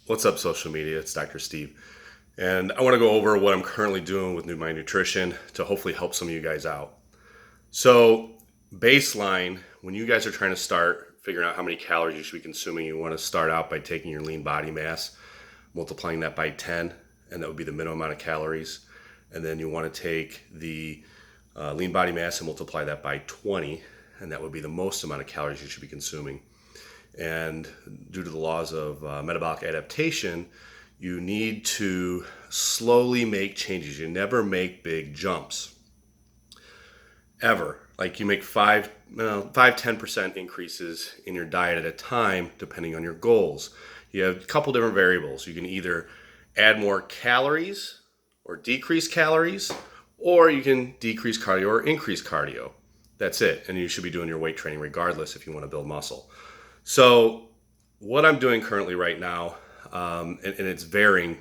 What's up, social media? It's Dr. Steve. And I want to go over what I'm currently doing with My Nutrition to hopefully help some of you guys out. So, baseline, when you guys are trying to start figuring out how many calories you should be consuming, you want to start out by taking your lean body mass, multiplying that by 10, and that would be the minimum amount of calories. And then you want to take the lean body mass and multiply that by 20, and that would be the most amount of calories you should be consuming. And due to the laws of metabolic adaptation, you need to slowly make changes. You never make big jumps, ever. Like you make 10% increases in your diet at a time, depending on your goals. You have a couple different variables. You can either add more calories or decrease calories, or you can decrease cardio or increase cardio. That's it. And you should be doing your weight training regardless if you want to build muscle. So what I'm doing currently right now, and it's varying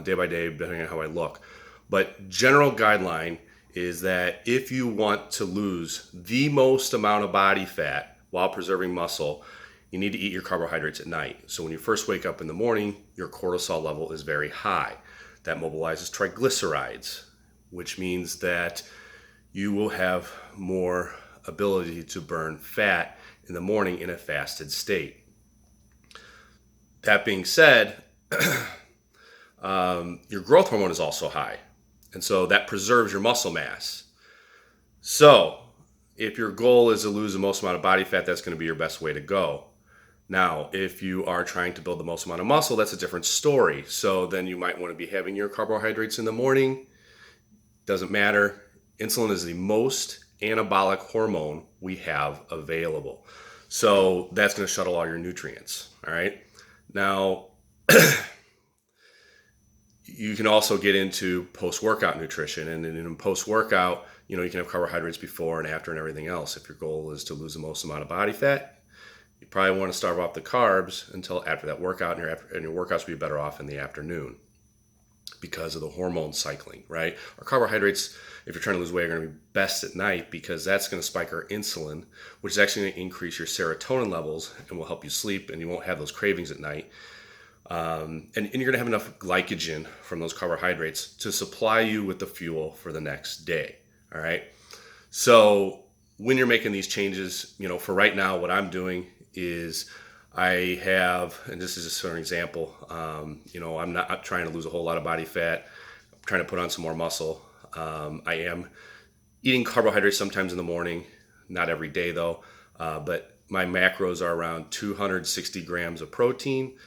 day by day depending on how I look, but general guideline is that if you want to lose the most amount of body fat while preserving muscle, you need to eat your carbohydrates at night. So when you first wake up in the morning, your cortisol level is very high. That mobilizes triglycerides, which means that you will have more ability to burn fat in the morning in a fasted state. That being said, your growth hormone is also high. And so that preserves your muscle mass. So if your goal is to lose the most amount of body fat, that's going to be your best way to go. Now, if you are trying to build the most amount of muscle, that's a different story. So then you might want to be having your carbohydrates in the morning. Doesn't matter. Insulin is the most anabolic hormone we have available. So that's going to shuttle all your nutrients. All right. Now, you can also get into post-workout nutrition. And in post-workout, you can have carbohydrates before and after and everything else. If your goal is to lose the most amount of body fat, you probably want to starve off the carbs until after that workout, and your workouts will be better off in the afternoon because of the hormone cycling, right? Our carbohydrates, if you're trying to lose weight, are going to be best at night because that's going to spike our insulin, which is actually going to increase your serotonin levels and will help you sleep, and you won't have those cravings at night. And you're going to have enough glycogen from those carbohydrates to supply you with the fuel for the next day, all right? So when you're making these changes, for right now, what I'm doing is I have, and this is just for an example, I'm not trying to lose a whole lot of body fat. I'm trying to put on some more muscle. I am eating carbohydrates sometimes in the morning, not every day though, but my macros are around 260 grams of protein,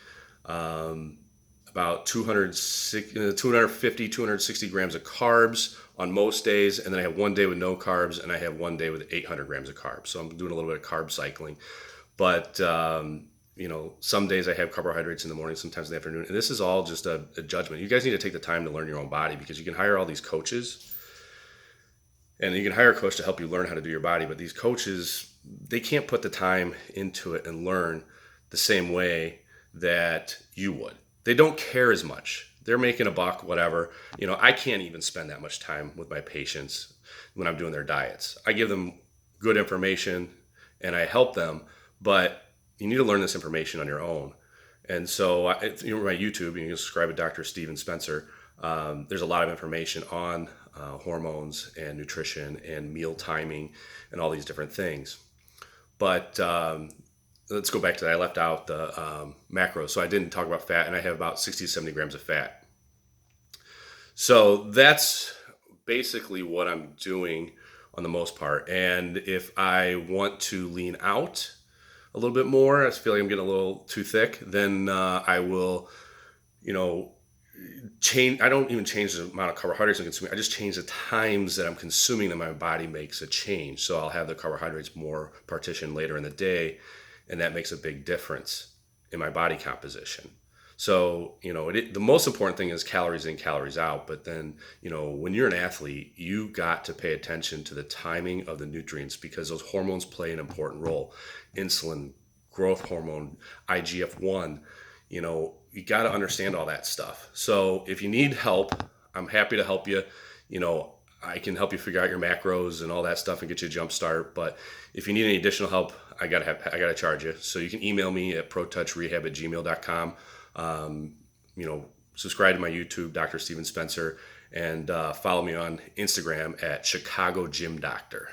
about 250, 260 grams of carbs on most days, and then I have one day with no carbs, and I have one day with 800 grams of carbs. So I'm doing a little bit of carb cycling. But some days I have carbohydrates in the morning, sometimes in the afternoon. And this is all just a judgment. You guys need to take the time to learn your own body, because you can hire all these coaches, and you can hire a coach to help you learn how to do your body. But these coaches, they can't put the time into it and learn the same way that you would. They don't care as much. They're making a buck, whatever. I can't even spend that much time with my patients when I'm doing their diets. I give them good information and I help them, but you need to learn this information on your own. And so my YouTube, you can subscribe to Dr. Steven Spencer. There's a lot of information on hormones and nutrition and meal timing and all these different things. But let's go back to that. I left out the macros. So I didn't talk about fat, and I have about 60 to 70 grams of fat. So that's basically what I'm doing on the most part. And if I want to lean out a little bit more, I feel like I'm getting a little too thick, then I will, change. I don't even change the amount of carbohydrates I'm consuming. I just change the times that I'm consuming them. My body makes a change. So I'll have the carbohydrates more partitioned later in the day, and that makes a big difference in my body composition. So, the most important thing is calories in, calories out. But then, when you're an athlete, you got to pay attention to the timing of the nutrients, because those hormones play an important role. Insulin, growth hormone, IGF-1, you got to understand all that stuff. So if you need help, I'm happy to help you. I can help you figure out your macros and all that stuff and get you a jump start. But if you need any additional help, I gotta charge you. So you can email me at protouchrehab@gmail.com. Subscribe to my YouTube, Dr. Steven Spencer, and follow me on Instagram at Chicago Gym Doctor.